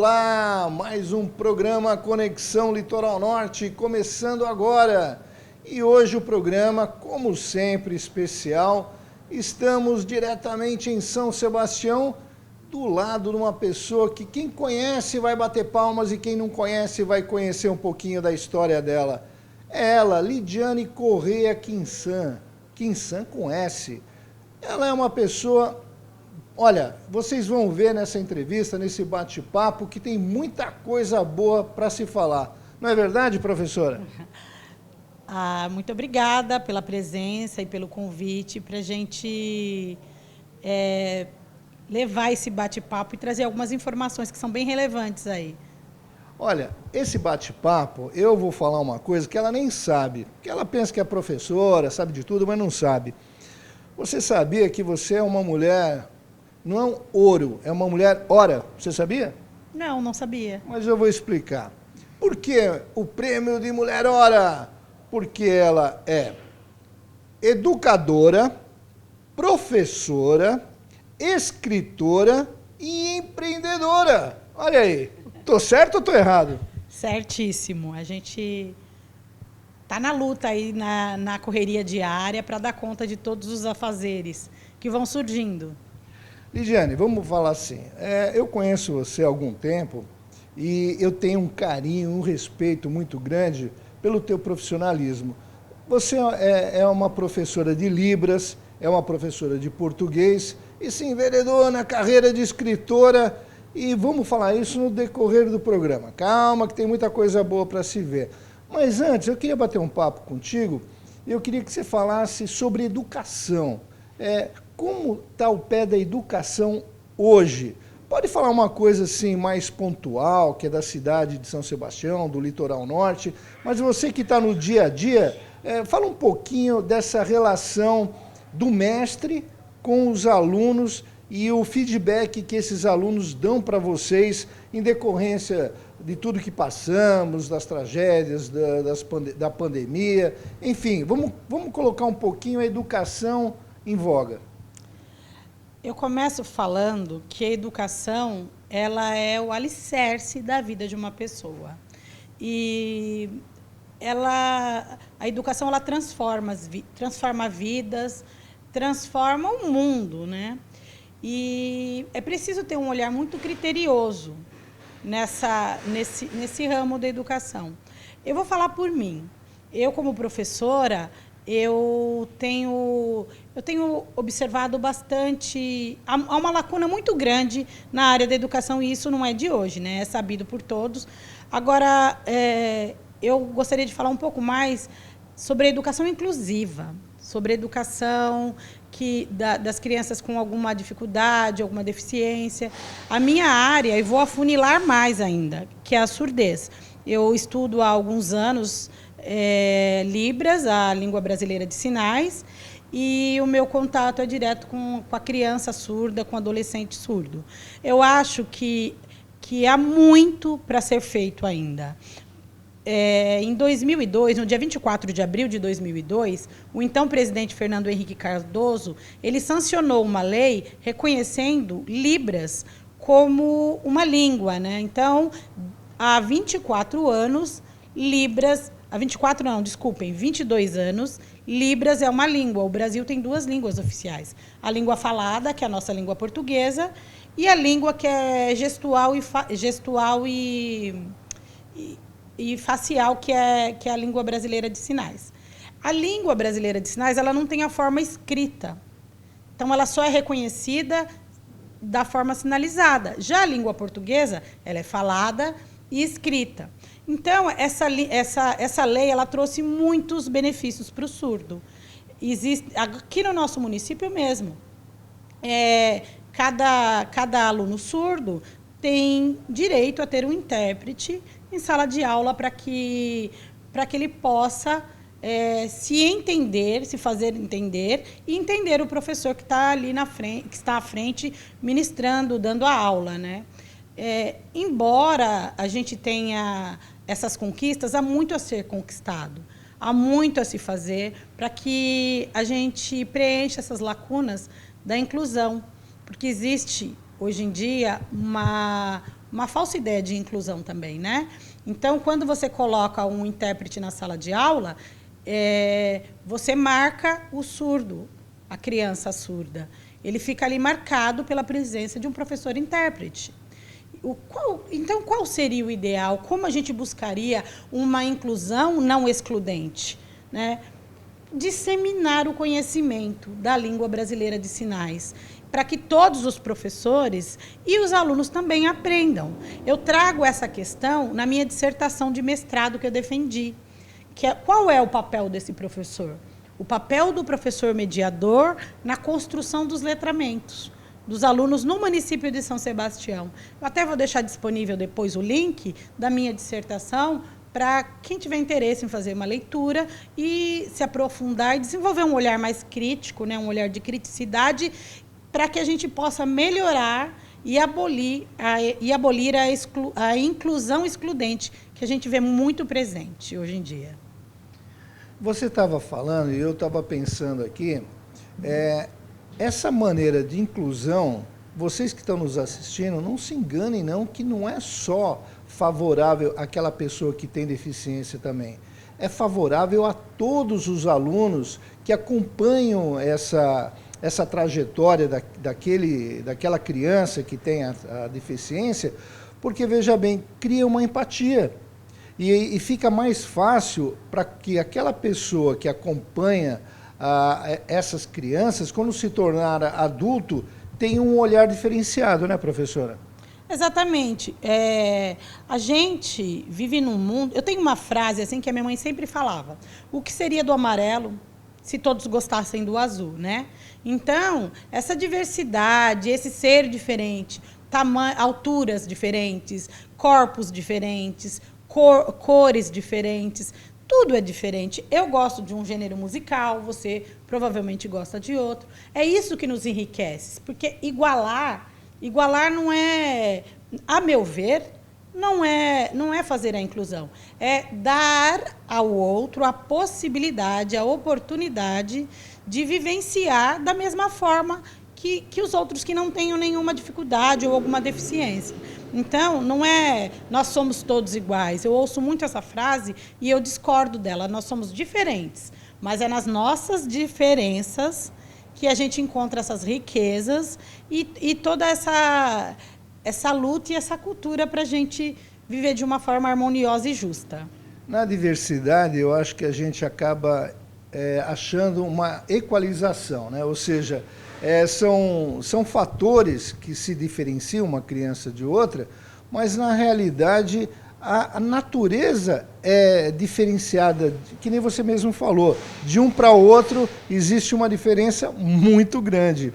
Olá, mais um programa Conexão Litoral Norte, começando agora. E hoje o programa, como sempre, especial. Estamos diretamente em São Sebastião, do lado de uma pessoa que quem conhece vai bater palmas e quem não conhece vai conhecer um pouquinho da história dela. É ela, Lidiane Correia Quinsan. Quinsan com S. Ela é uma pessoa... Olha, vocês vão ver nessa entrevista, nesse bate-papo, que tem muita coisa boa para se falar. Não é verdade, professora? Muito obrigada pela presença e pelo convite para a gente levar esse bate-papo e trazer algumas informações que são bem relevantes aí. Olha, esse bate-papo, eu vou falar uma coisa que ela nem sabe, que ela pensa que é professora, sabe de tudo, mas não sabe. Você sabia que você é uma mulher... Não é um ouro, é uma mulher hora. Você sabia? Não, não sabia. Mas eu vou explicar. Por que o prêmio de mulher hora? Porque ela é educadora, professora, escritora e empreendedora. Olha aí. Tô certo ou tô errado? Certíssimo. A gente tá na luta aí, na correria diária para dar conta de todos os afazeres que vão surgindo. Lidiane, vamos falar assim, eu conheço você há algum tempo e eu tenho um carinho, um respeito muito grande pelo teu profissionalismo. Você é uma professora de Libras, é uma professora de português e se enveredou na carreira de escritora e vamos falar isso no decorrer do programa. Calma que tem muita coisa boa para se ver. Mas antes, eu queria bater um papo contigo e eu queria que você falasse sobre educação. Como está o pé da educação hoje? Pode falar uma coisa assim mais pontual, que é da cidade de São Sebastião, do litoral norte, mas você que está no dia a dia, fala um pouquinho dessa relação do mestre com os alunos e o feedback que esses alunos dão para vocês em decorrência de tudo que passamos, das tragédias, da pandemia, enfim, vamos colocar um pouquinho a educação em voga. Eu começo falando que a educação ela é o alicerce da vida de uma pessoa. E a educação ela transforma vidas, transforma o mundo, né? E é preciso ter um olhar muito criterioso nesse ramo da educação. Eu vou falar por mim. Eu, como professora, eu tenho observado bastante... Há uma lacuna muito grande na área da educação, e isso não é de hoje, né? É sabido por todos. Agora, eu gostaria de falar um pouco mais sobre a educação inclusiva, sobre a educação das crianças com alguma dificuldade, alguma deficiência. A minha área, e vou afunilar mais ainda, que é a surdez. Eu estudo há alguns anos... Libras, a língua brasileira de sinais, e o meu contato é direto com a criança surda, com o adolescente surdo. Eu acho que há muito para ser feito ainda. Em 2002, no dia 24 de abril de 2002, o então presidente Fernando Henrique Cardoso, ele sancionou uma lei reconhecendo Libras como uma língua, né? Então, há 24 anos, Libras... Há 24 não, desculpem, 22 anos, Libras é uma língua. O Brasil tem duas línguas oficiais. A língua falada, que é a nossa língua portuguesa, e a língua que é gestual e facial, que é a língua brasileira de sinais. A língua brasileira de sinais ela não tem a forma escrita. Então, ela só é reconhecida da forma sinalizada. Já a língua portuguesa, ela é falada e escrita. Então, essa lei ela trouxe muitos benefícios para o surdo. Aqui no nosso município mesmo, cada aluno surdo tem direito a ter um intérprete em sala de aula para que ele possa se entender, se fazer entender e entender o professor que está ali na frente, que está à frente ministrando, dando a aula, né? Embora a gente tenha essas conquistas, há muito a ser conquistado, há muito a se fazer para que a gente preencha essas lacunas da inclusão, porque existe, hoje em dia, uma uma falsa ideia de inclusão também, né? Então, quando você coloca um intérprete na sala de aula, você marca o surdo, a criança surda. Ele fica ali marcado pela presença de um professor intérprete. Então, qual seria o ideal? Como a gente buscaria uma inclusão não excludente, né? Disseminar o conhecimento da língua brasileira de sinais, para que todos os professores e os alunos também aprendam. Eu trago essa questão na minha dissertação de mestrado que eu defendi. Qual é o papel desse professor? O papel do professor mediador na construção dos letramentos dos alunos no município de São Sebastião. Eu até vou deixar disponível depois o link da minha dissertação para quem tiver interesse em fazer uma leitura e se aprofundar e desenvolver um olhar mais crítico, né, um olhar de criticidade, para que a gente possa melhorar e abolir a inclusão excludente, que a gente vê muito presente hoje em dia. Você estava falando, e eu estava pensando aqui, essa maneira de inclusão, vocês que estão nos assistindo, não se enganem não, que não é só favorável àquela pessoa que tem deficiência também. É favorável a todos os alunos que acompanham essa trajetória daquela criança que tem a deficiência, porque, veja bem, cria uma empatia. E fica mais fácil para que aquela pessoa que acompanha essas crianças, quando se tornar adulto, tenha um olhar diferenciado, né, professora? Exatamente. A gente vive num mundo... Eu tenho uma frase assim que a minha mãe sempre falava. O que seria do amarelo se todos gostassem do azul, né? Então, essa diversidade, esse ser diferente, alturas diferentes, corpos diferentes, cores diferentes, tudo é diferente. Eu gosto de um gênero musical, você provavelmente gosta de outro. É isso que nos enriquece, porque igualar não é, a meu ver, não é fazer a inclusão. É dar ao outro a possibilidade, a oportunidade de vivenciar da mesma forma que os outros que não tenham nenhuma dificuldade ou alguma deficiência. Então, não é nós somos todos iguais. Eu ouço muito essa frase e eu discordo dela. Nós somos diferentes, mas é nas nossas diferenças que a gente encontra essas riquezas e toda essa luta e essa cultura para a gente viver de uma forma harmoniosa e justa. Na diversidade, eu acho que a gente acaba achando uma equalização, né? Ou seja, são fatores que se diferenciam uma criança de outra, mas, na realidade, a natureza é diferenciada, que nem você mesmo falou. De um para o outro existe uma diferença muito grande.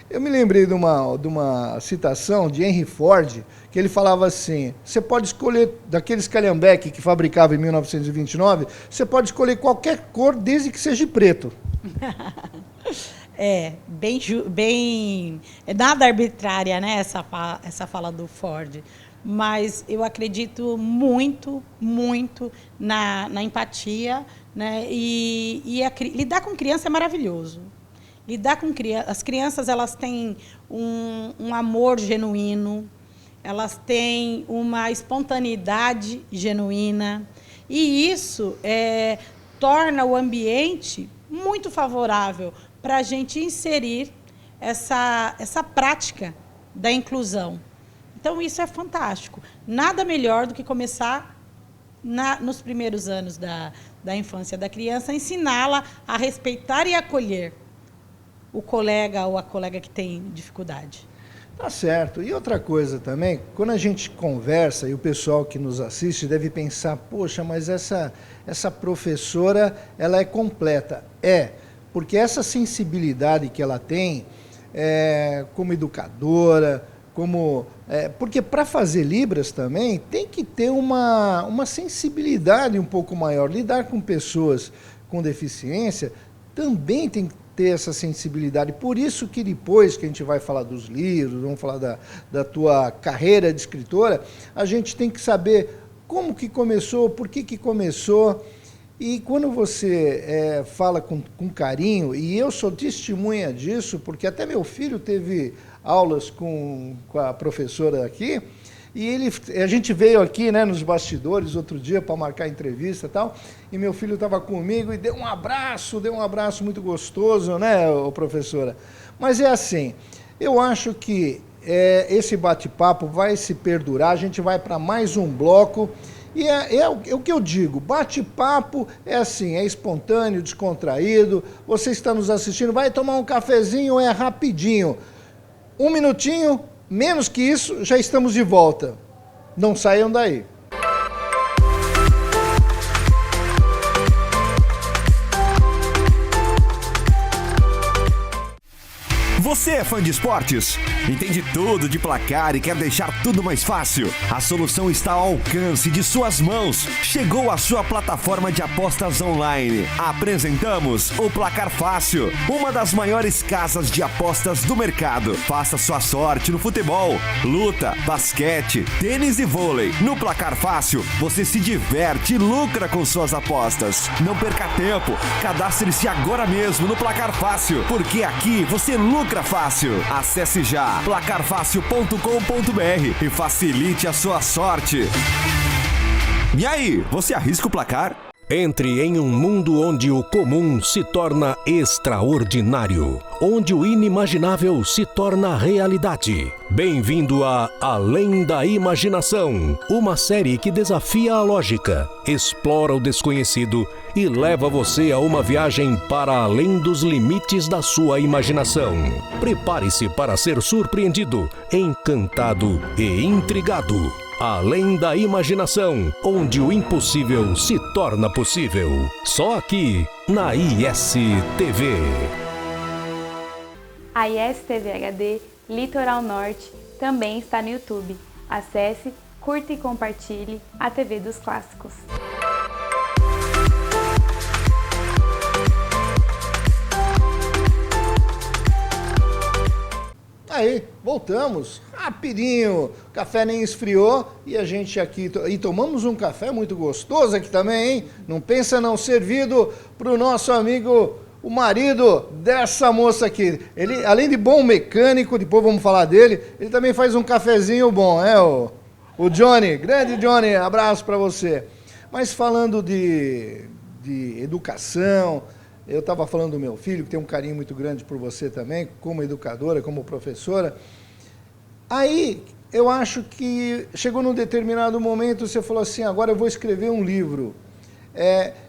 Eu me lembrei de uma citação de Henry Ford, que ele falava assim, você pode escolher, daqueles calhambeque que fabricava em 1929, você pode escolher qualquer cor desde que seja preto. É nada arbitrária, né, essa fala do Ford. Mas eu acredito muito, muito na empatia, né, lidar com criança é maravilhoso. As crianças, elas têm um amor genuíno, elas têm uma espontaneidade genuína, e isso torna o ambiente muito favorável para a gente inserir essa prática da inclusão. Então, isso é fantástico. Nada melhor do que começar nos primeiros anos da infância da criança, ensiná-la a respeitar e acolher o colega ou a colega que tem dificuldade. Tá certo. E outra coisa também, quando a gente conversa, e o pessoal que nos assiste deve pensar, poxa, mas essa professora, ela é completa. Porque essa sensibilidade que ela tem, como educadora, porque para fazer Libras também tem que ter uma sensibilidade um pouco maior. Lidar com pessoas com deficiência também tem que ter essa sensibilidade. Por isso que depois que a gente vai falar dos livros, vamos falar da tua carreira de escritora, a gente tem que saber como que começou, por que começou. E quando você fala com carinho, e eu sou testemunha disso, porque até meu filho teve aulas com a professora aqui, E a gente veio aqui, né, nos bastidores outro dia para marcar entrevista e tal, e meu filho estava comigo e deu um abraço muito gostoso, né, professora? Mas é assim, eu acho que esse bate-papo vai se perdurar, a gente vai para mais um bloco, e é o que eu digo, bate-papo é assim, é espontâneo, descontraído, você está nos assistindo, vai tomar um cafezinho, é rapidinho, 1 minutinho, menos que isso, já estamos de volta. Não saiam daí. Você é fã de esportes? Entende tudo de placar e quer deixar tudo mais fácil? A solução está ao alcance de suas mãos. Chegou a sua plataforma de apostas online. Apresentamos o Placar Fácil, uma das maiores casas de apostas do mercado. Faça sua sorte no futebol, luta, basquete, tênis e vôlei. No Placar Fácil, você se diverte e lucra com suas apostas. Não perca tempo. Cadastre-se agora mesmo no Placar Fácil, porque aqui você lucra fácil. Acesse já placarfácil.com.br e facilite a sua sorte. E aí, você arrisca o placar? Entre em um mundo onde o comum se torna extraordinário, onde o inimaginável se torna realidade. Bem-vindo a Além da Imaginação, uma série que desafia a lógica, explora o desconhecido e leva você a uma viagem para além dos limites da sua imaginação. Prepare-se para ser surpreendido, encantado e intrigado. Além da Imaginação, onde o impossível se torna possível. Só aqui, na ISTV. A ISTV HD Litoral Norte também está no YouTube. Acesse, curta e compartilhe a TV dos Clássicos. Aí, voltamos, rapidinho, o café nem esfriou e a gente aqui, e tomamos um café muito gostoso aqui também, hein? Não pensa não, servido para o nosso amigo, o marido dessa moça aqui. Ele, além de bom mecânico, depois vamos falar dele, ele também faz um cafezinho bom, o Johnny, grande Johnny, abraço para você. Mas falando de educação, eu estava falando do meu filho, que tem um carinho muito grande por você também, como educadora, como professora. Aí, eu acho que chegou num determinado momento, você falou assim, agora eu vou escrever um livro.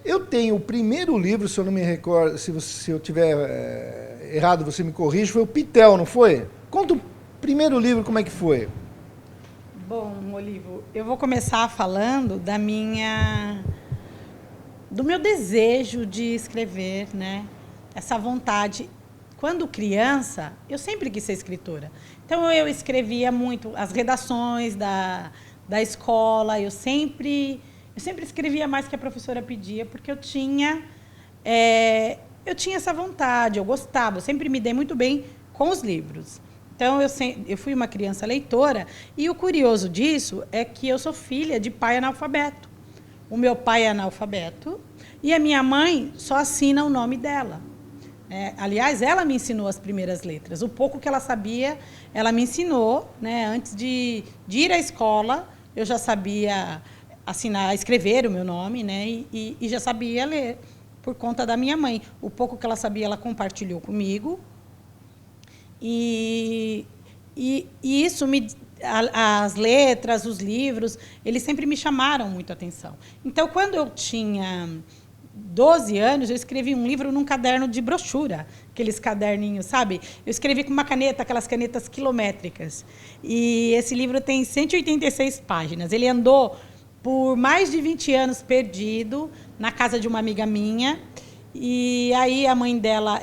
Eu tenho o primeiro livro, se eu não me recordo, se eu tiver errado, você me corrige, foi o Pitel, não foi? Conta o primeiro livro, como é que foi? Bom, Olivo, eu vou começar falando do meu desejo de escrever, né? Essa vontade. Quando criança, eu sempre quis ser escritora. Então, eu escrevia muito as redações da escola, eu sempre escrevia mais que a professora pedia, porque eu tinha essa vontade, eu gostava, eu sempre me dei muito bem com os livros. Então, eu fui uma criança leitora, e o curioso disso é que eu sou filha de pai analfabeto. O meu pai é analfabeto e a minha mãe só assina o nome dela. Aliás, ela me ensinou as primeiras letras. O pouco que ela sabia, ela me ensinou, né? Antes de ir à escola, eu já sabia escrever o meu nome, né? E já sabia ler, por conta da minha mãe. O pouco que ela sabia, ela compartilhou comigo. E isso as letras, os livros, eles sempre me chamaram muito a atenção. Então, quando eu tinha 12 anos, eu escrevi um livro num caderno de brochura, aqueles caderninhos, sabe? Eu escrevi com uma caneta, aquelas canetas quilométricas. E esse livro tem 186 páginas. Ele andou por mais de 20 anos perdido na casa de uma amiga minha. E aí a mãe dela,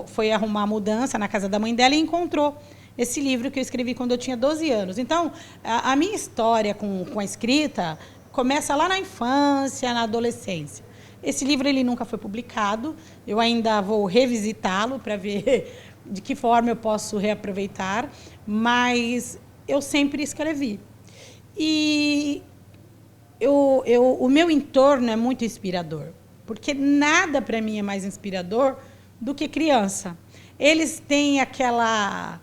foi arrumar mudança na casa da mãe dela e encontrou esse livro que eu escrevi quando eu tinha 12 anos. Então, a minha história com a escrita começa lá na infância, na adolescência. Esse livro ele nunca foi publicado, eu ainda vou revisitá-lo para ver de que forma eu posso reaproveitar, mas eu sempre escrevi. E o meu entorno é muito inspirador, porque nada para mim é mais inspirador do que criança. Eles têm aquela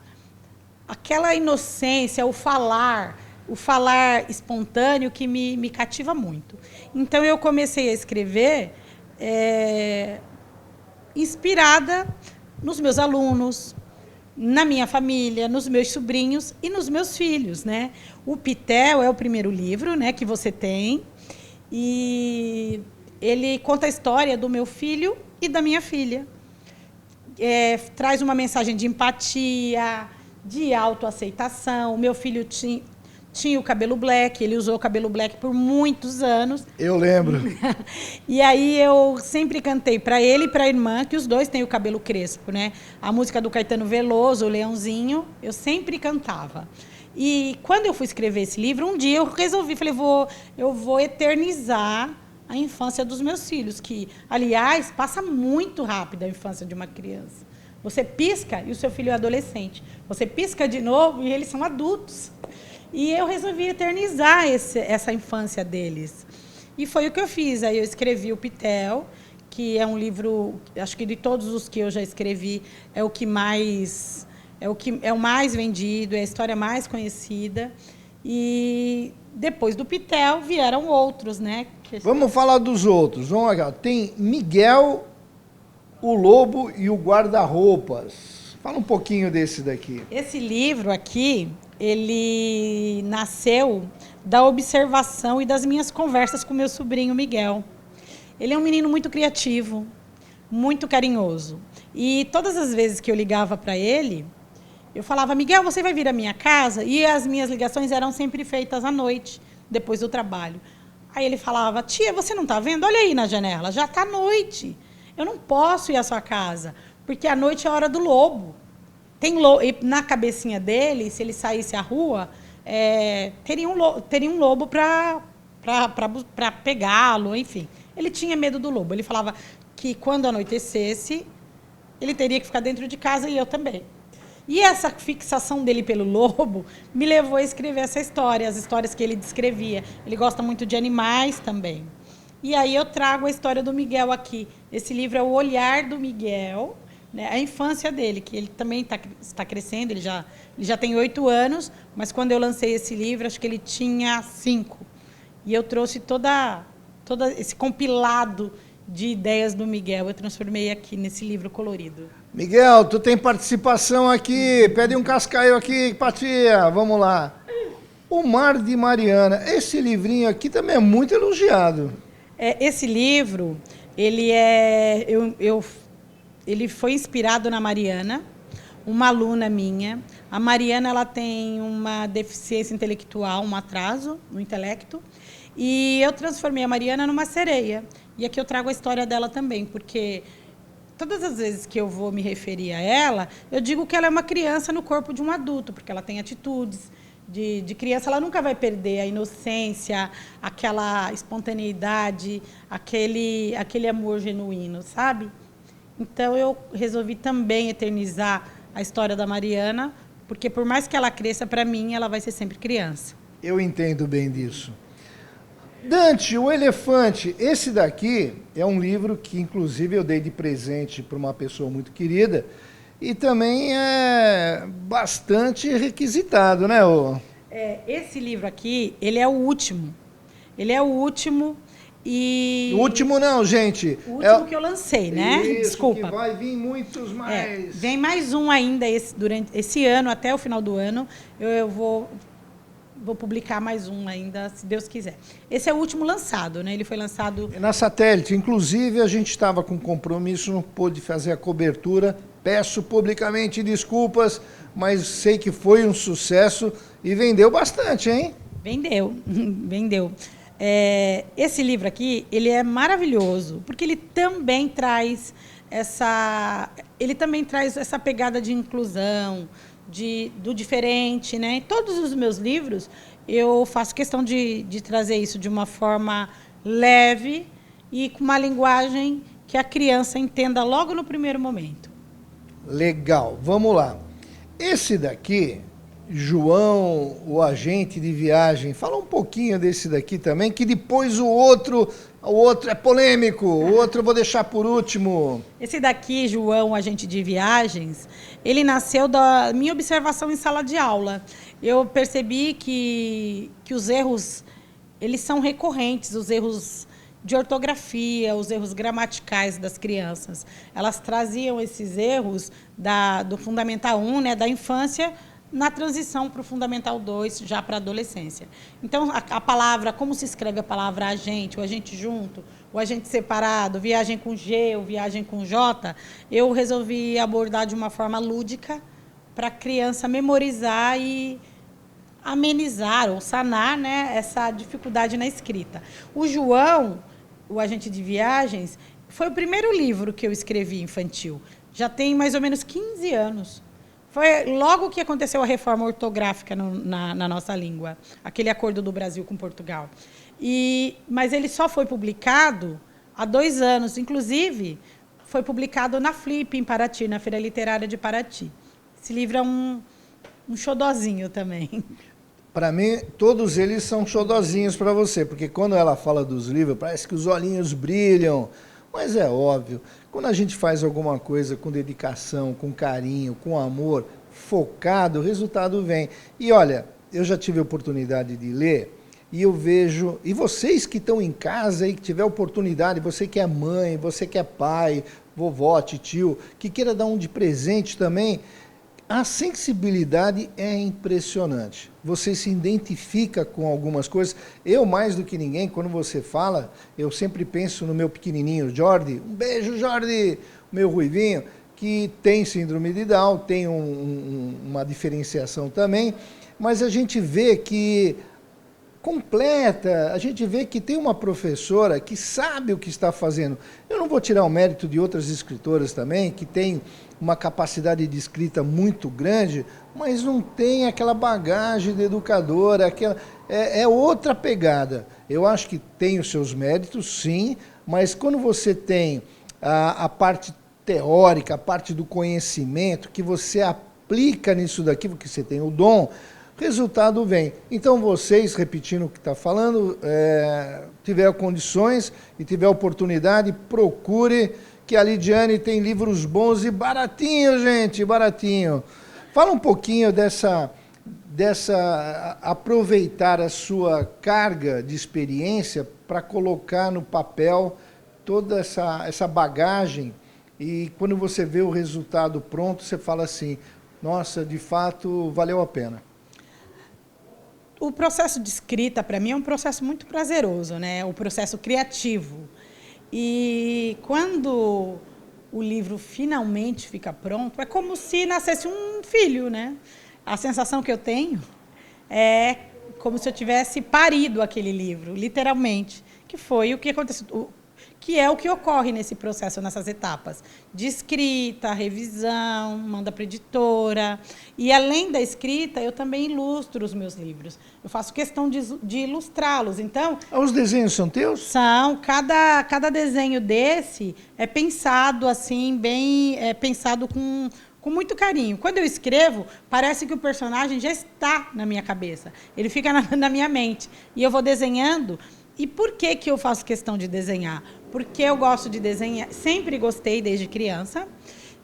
inocência, o falar. o falar espontâneo que me cativa muito. Então, eu comecei a escrever inspirada nos meus alunos, na minha família, nos meus sobrinhos e nos meus filhos, né? O Pitel é o primeiro livro, né, que você tem, e ele conta a história do meu filho e da minha filha. Traz uma mensagem de empatia, de autoaceitação. O meu filho tinha o cabelo black, ele usou o cabelo black por muitos anos. Eu lembro. E aí eu sempre cantei para ele e para a irmã, que os dois têm o cabelo crespo, né? A música do Caetano Veloso, o Leãozinho, eu sempre cantava. E quando eu fui escrever esse livro, um dia eu resolvi, falei, eu vou eternizar a infância dos meus filhos, que, aliás, passa muito rápido a infância de uma criança. Você pisca e o seu filho é adolescente. Você pisca de novo e eles são adultos. E eu resolvi eternizar essa infância deles. E foi o que eu fiz. Aí eu escrevi o Pitel, que é um livro, acho que de todos os que eu já escrevi, é o mais vendido, é a história mais conhecida. E depois do Pitel vieram outros, né? Vamos falar dos outros. Vamos lá. Tem Miguel, o Lobo e o Guarda-Roupas. Fala um pouquinho desse daqui. Esse livro aqui, ele nasceu da observação e das minhas conversas com meu sobrinho Miguel. Ele é um menino muito criativo, muito carinhoso. E todas as vezes que eu ligava para ele, eu falava, Miguel, você vai vir à minha casa? E as minhas ligações eram sempre feitas à noite, depois do trabalho. Aí ele falava, tia, você não está vendo? Olha aí na janela, já está noite. Eu não posso ir à sua casa, porque a noite é a hora do lobo. E na cabecinha dele, se ele saísse à rua, teria um lobo para pegá-lo, enfim. Ele tinha medo do lobo. Ele falava que quando anoitecesse, ele teria que ficar dentro de casa e eu também. E essa fixação dele pelo lobo me levou a escrever essa história, as histórias que ele descrevia. Ele gosta muito de animais também. E aí eu trago a história do Miguel aqui. Esse livro é o olhar do Miguel, né, a infância dele, que ele também está crescendo, ele já tem 8 anos, mas quando eu lancei esse livro, acho que ele tinha 5. E eu trouxe todo esse compilado de ideias do Miguel, eu transformei aqui nesse livro colorido. Miguel, tu tem participação aqui, pede um cascaio aqui pra tia, vamos lá. O Mar de Mariana, esse livrinho aqui também é muito elogiado. Esse livro, ele foi inspirado na Mariana, uma aluna minha. A Mariana, ela tem uma deficiência intelectual, um atraso no intelecto, e eu transformei a Mariana numa sereia. E aqui eu trago a história dela também, porque todas as vezes que eu vou me referir a ela, eu digo que ela é uma criança no corpo de um adulto, porque ela tem atitudes de criança, ela nunca vai perder a inocência, aquela espontaneidade, aquele amor genuíno, sabe? Então, eu resolvi também eternizar a história da Mariana, porque por mais que ela cresça, para mim, ela vai ser sempre criança. Eu entendo bem disso. Dante, o Elefante, esse daqui é um livro que, inclusive, eu dei de presente para uma pessoa muito querida e também é bastante requisitado, né? Esse livro aqui, ele é o último. Ele é o último e... O último não, gente. O último que eu lancei, né? Isso, desculpa. Que vai vir muitos mais. Vem mais um ainda durante esse ano, até o final do ano. Eu vou publicar mais um ainda, se Deus quiser. Esse é o último lançado, né? Ele foi lançado... Na Satélite. Inclusive, a gente estava com compromisso, não pôde fazer a cobertura. Peço publicamente desculpas, mas sei que foi um sucesso e vendeu bastante, hein? Vendeu. Esse livro aqui, ele é maravilhoso, porque ele também traz essa pegada de inclusão, do diferente, né? Em todos os meus livros, eu faço questão de trazer isso de uma forma leve e com uma linguagem que a criança entenda logo no primeiro momento. Legal, vamos lá. Esse daqui, João, o agente de viagem, fala um pouquinho desse daqui também, que depois o outro O outro é polêmico, o outro eu vou deixar por último. Esse daqui, João, agente de viagens, ele nasceu da minha observação em sala de aula. Eu percebi que os erros, eles são recorrentes, os erros de ortografia, os erros gramaticais das crianças. Elas traziam esses erros do Fundamental 1, né, da infância, na transição para o Fundamental 2, já para a adolescência. Então, a palavra, como se escreve a palavra agente, o agente junto, o agente separado, viagem com G ou viagem com J, eu resolvi abordar de uma forma lúdica para a criança memorizar e amenizar ou sanar, né, essa dificuldade na escrita. O João, o agente de viagens, foi o primeiro livro que eu escrevi infantil. Já tem mais ou menos 15 anos. Foi logo que aconteceu a reforma ortográfica na nossa língua, aquele acordo do Brasil com Portugal. Mas ele só foi publicado há 2 anos. Inclusive, foi publicado na Flip, em Paraty, na Feira Literária de Paraty. Esse livro é um xodozinho também. Para mim, todos eles são xodozinhos para você, porque quando ela fala dos livros, parece que os olhinhos brilham. Mas é óbvio, quando a gente faz alguma coisa com dedicação, com carinho, com amor, focado, o resultado vem. E olha, eu já tive a oportunidade de ler e eu vejo, e vocês que estão em casa e que tiver oportunidade, você que é mãe, você que é pai, vovó, tio, que queira dar um de presente também, a sensibilidade é impressionante. Você se identifica com algumas coisas. Eu, mais do que ninguém, quando você fala, eu sempre penso no meu pequenininho, Jordi. Um beijo, Jordi! Meu ruivinho, que tem síndrome de Down, tem uma diferenciação também, mas a gente vê que completa, a gente vê que tem uma professora que sabe o que está fazendo. Eu não vou tirar o mérito de outras escritoras também, que têm uma capacidade de escrita muito grande, mas não tem aquela bagagem de educadora, é outra pegada. Eu acho que tem os seus méritos, sim, mas quando você tem a parte teórica, a parte do conhecimento, que você aplica nisso daqui, porque você tem o dom, resultado vem. Então vocês, repetindo o que está falando, tiver condições e tiver oportunidade, procure, que a Lidiane tem livros bons e baratinho, gente, baratinho. Fala um pouquinho dessa aproveitar a sua carga de experiência para colocar no papel toda essa bagagem e quando você vê o resultado pronto, você fala assim, nossa, de fato, valeu a pena. O processo de escrita, para mim, é um processo muito prazeroso, né? O processo criativo. E quando o livro finalmente fica pronto, é como se nascesse um filho, né? A sensação que eu tenho é como se eu tivesse parido aquele livro, literalmente, que foi o que aconteceu, que é o que ocorre nesse processo, nessas etapas de escrita, revisão, manda para a editora. E, além da escrita, eu também ilustro os meus livros. Eu faço questão de ilustrá-los. Então, os desenhos são teus? São. Cada desenho desse é pensado assim, pensado com muito carinho. Quando eu escrevo, parece que o personagem já está na minha cabeça. Ele fica na minha mente. E eu vou desenhando. E por que eu faço questão de desenhar? Porque eu gosto de desenhar, sempre gostei desde criança,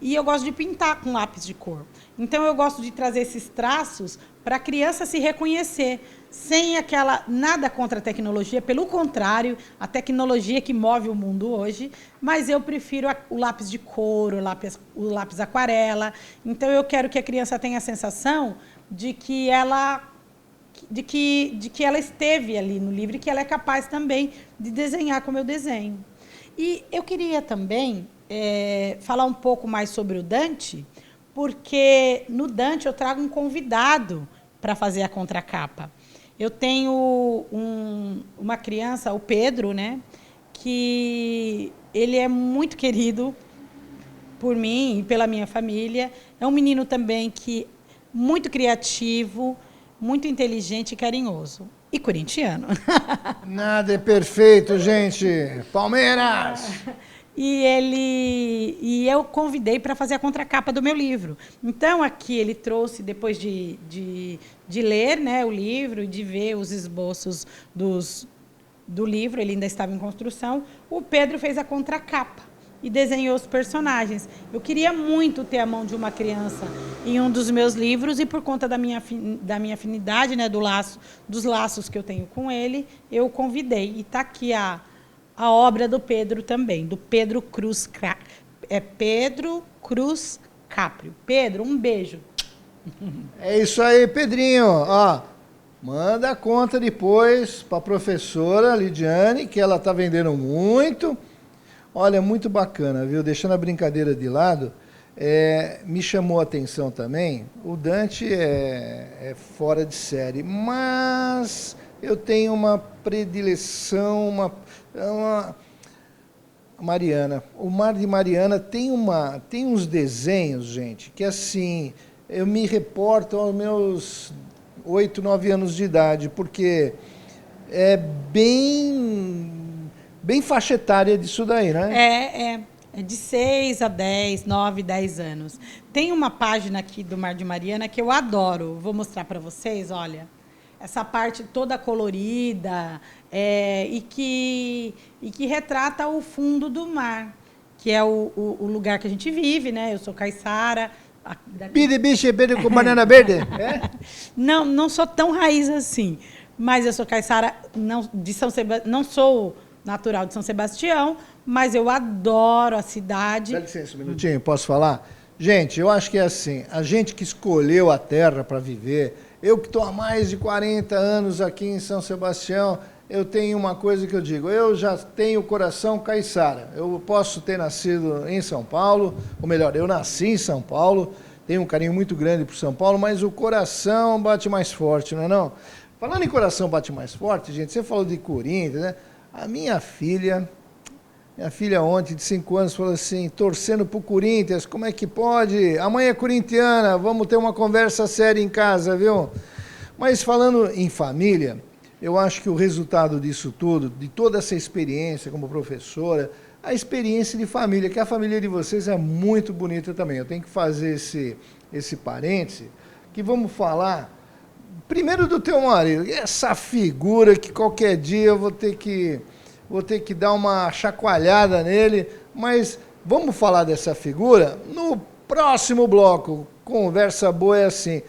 e eu gosto de pintar com lápis de cor. Então, eu gosto de trazer esses traços para a criança se reconhecer, sem nada contra a tecnologia, pelo contrário, a tecnologia que move o mundo hoje, mas eu prefiro o lápis de cor, o lápis aquarela. Então, eu quero que a criança tenha a sensação de que ela esteve ali no livro e que ela é capaz também de desenhar como eu desenho. E eu queria também falar um pouco mais sobre o Dante, porque no Dante eu trago um convidado para fazer a contracapa. Eu tenho uma criança, o Pedro, né, que ele é muito querido por mim e pela minha família. É um menino também muito criativo, muito inteligente e carinhoso. E corintiano. Nada é perfeito, gente. Palmeiras! E eu convidei para fazer a contracapa do meu livro. Então, aqui ele trouxe, depois de ler, né, o livro e de ver os esboços do livro, ele ainda estava em construção, o Pedro fez a contracapa e desenhou os personagens. Eu queria muito ter a mão de uma criança em um dos meus livros e por conta da minha afinidade, né, dos laços que eu tenho com ele, eu convidei. E está aqui a obra do Pedro também, do Pedro Cruz Pedro Cruz Caprio. Pedro, um beijo. É isso aí, Pedrinho. Ó, manda a conta depois para a professora Lidiane, que ela está vendendo muito. Olha, muito bacana, viu? Deixando a brincadeira de lado, me chamou a atenção também, o Dante é fora de série, mas eu tenho uma predileção, Mariana. O Mar de Mariana tem uns desenhos, gente, que assim, eu me reporto aos meus 8, 9 anos de idade, porque é bem faixa etária disso daí, né? É de 6 a 10, 9, 10 anos. Tem uma página aqui do Mar de Mariana que eu adoro. Vou mostrar para vocês, olha. Essa parte toda colorida e que retrata o fundo do mar, que é o lugar que a gente vive, né? Eu sou caiçara. Bide, biche, bide com banana verde? Não sou tão raiz assim, mas eu sou caiçara de São Sebastião, não sou natural de São Sebastião, mas eu adoro a cidade. Dá licença um minutinho, posso falar? Gente, eu acho que é assim, a gente que escolheu a terra para viver, eu que estou há mais de 40 anos aqui em São Sebastião, eu tenho uma coisa que eu digo, eu já tenho coração caiçara. Eu posso ter nascido em São Paulo, ou melhor, eu nasci em São Paulo, tenho um carinho muito grande por São Paulo, mas o coração bate mais forte, não é não? Falando em coração bate mais forte, gente, você falou de Corinthians, né? A minha filha ontem, de 5 anos, falou assim, torcendo pro Corinthians, como é que pode? A mãe é corintiana, vamos ter uma conversa séria em casa, viu? Mas falando em família, eu acho que o resultado disso tudo, de toda essa experiência como professora, a experiência de família, que a família de vocês é muito bonita também. Eu tenho que fazer esse parêntese, que vamos falar primeiro do teu marido, essa figura que qualquer dia eu vou ter que dar uma chacoalhada nele, mas vamos falar dessa figura no próximo bloco. Conversa boa é assim.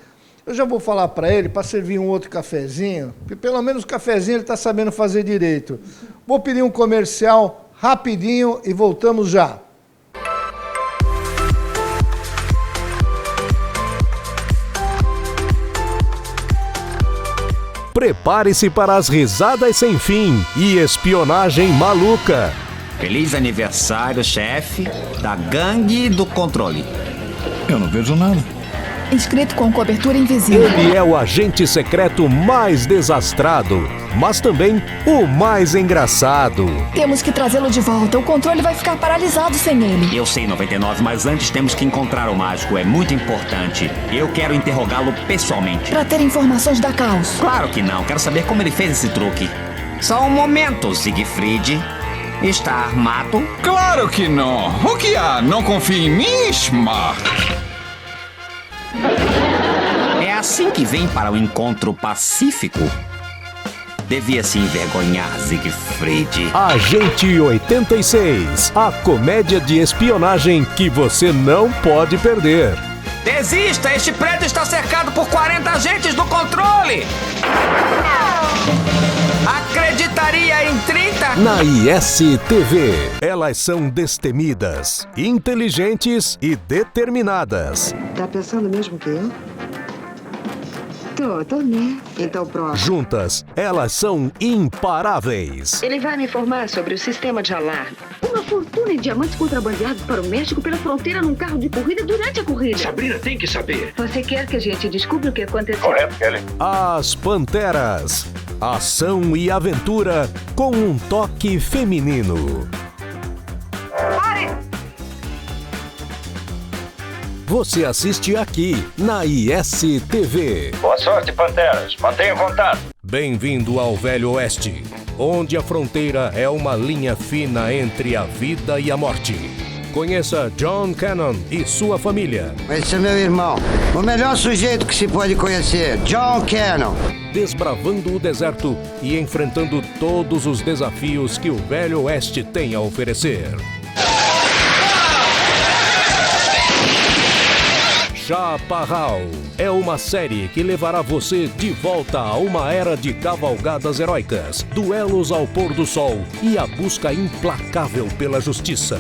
Eu já vou falar para ele, para servir um outro cafezinho, porque pelo menos o cafezinho ele está sabendo fazer direito. Vou pedir um comercial rapidinho e voltamos já. Prepare-se para as risadas sem fim e espionagem maluca. Feliz aniversário, chefe da Gangue do Controle. Eu não vejo nada. Inscrito com cobertura invisível. Ele é o agente secreto mais desastrado, mas também o mais engraçado. Temos que trazê-lo de volta. O controle vai ficar paralisado sem ele. Eu sei, 99, mas antes temos que encontrar o mágico. É muito importante. Eu quero interrogá-lo pessoalmente. Para ter informações da Caos. Claro que não. Quero saber como ele fez esse truque. Só um momento, Siegfried. Está armado? Claro que não. O que há? Não confia em mim, Smart? É assim que vem para o encontro pacífico? Devia se envergonhar, Siegfried. Agente 86, a comédia de espionagem que você não pode perder. Desista! Este prédio está cercado por 40 agentes do controle! Acreditaria em 30? Na ISTV, elas são destemidas, inteligentes e determinadas. Tá pensando mesmo que eu? Tô, né? Então pronto. Juntas, elas são imparáveis. Ele vai me informar sobre o sistema de alarme. Uma fortuna em diamantes contrabandeados para o México pela fronteira num carro de corrida durante a corrida. Sabrina tem que saber. Você quer que a gente descubra o que aconteceu? Correto, Kelly. As Panteras. Ação e aventura com um toque feminino. Pare! Você assiste aqui na ISTV. Boa sorte, Panteras. Mantenha contato. Bem-vindo ao Velho Oeste, onde a fronteira é uma linha fina entre a vida e a morte. Conheça John Cannon e sua família. Esse é meu irmão, o melhor sujeito que se pode conhecer, John Cannon. desbravando o deserto e enfrentando todos os desafios que o Velho Oeste tem a oferecer. Chaparral é uma série que levará você de volta a uma era de cavalgadas heróicas, duelos ao pôr do sol e a busca implacável pela justiça.